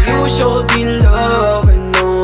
You showed me love and no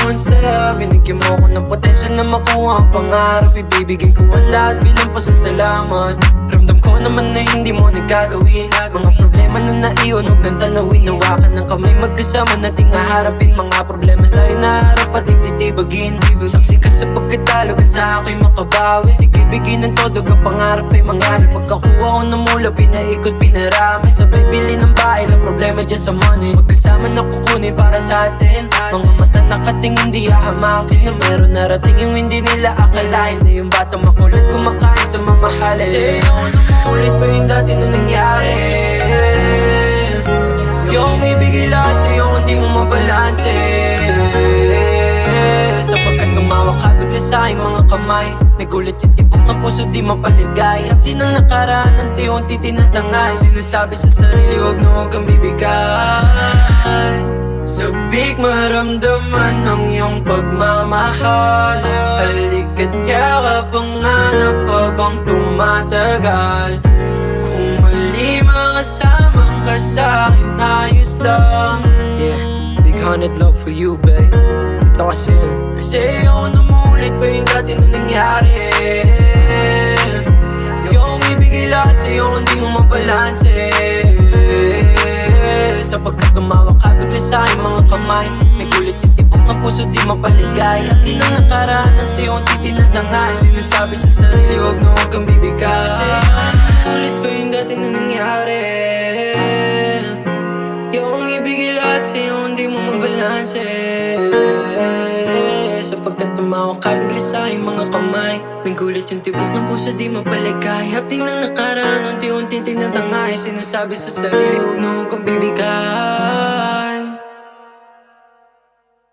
one's there. Binigyan mo ko ng potensya na makuha ang pangarap. Ibibigay ko ang lahat bilang pasasalamat. Ramdam ko naman na hindi mo nagagawin mga problema na naiwan, huwag nang tanawin. Hawakan ng kamay magkasama nating haharapin mga problema sa hinaharap at hindi titibagin. Saksi ka sa pagkatalo at sa ako'y makabawi. Sige bigyan ng todo ang pangarap ay mangyari. Pagkakuha ko ng mula pinaikot pinarami. Sabay bili ng bahay lang problema dyan sa money. Magkasama na kukunin para sa atin. Mga mata nakatingin di hahamakin na meron narating yung hindi nila akalain. Na yung batang makulit kumakain sa mamahalin. Kasi ako na maulit pa yung dati na nangyari. Yung ibigay lahat sa'yo kung di mo mabalanse. Sapagkat tumawa ka bigla sa aking mga kamay. Nagulat yung tibok ng puso di mapaligay. Hapdi ng nakaraan unti-unti tinatangay. Sinasabi sa sarili huwag na huwag kang bibigay. Sabik maramdaman ang iyong pagmamahal. Halika't yakap ang hanap habang tumatagal. Kung mali makasamang ka sa'kin ayos lang. Yeah, big hearted love for you babe. Ito kasi yun. Kasi ako na maulit pa yung dati na nangyari. Yung ibigay lahat sa'yo kung di mo mabalanse. Sapagkat tumawa ka bigla sa aking mga kamay. Nagulat yung tibok ng puso di mapaligay. Hapdi ng nakaraan unti-unti tinatangay. Sinasabi sa sarili huwag na huwag kang bibigay. Kasi ulit pa yung dati na nangyari. Yung ibigay lahat sa'yo hindi mo mabalanse. Sapagkat tumawa ka bigla sa aking mga kamay. Nagulat yung tibok ng puso di mapaligay. Hapdi ng nakaraan unti-unti tinatangay. Sinasabi sa sarili huwag na huwag kang bibigay.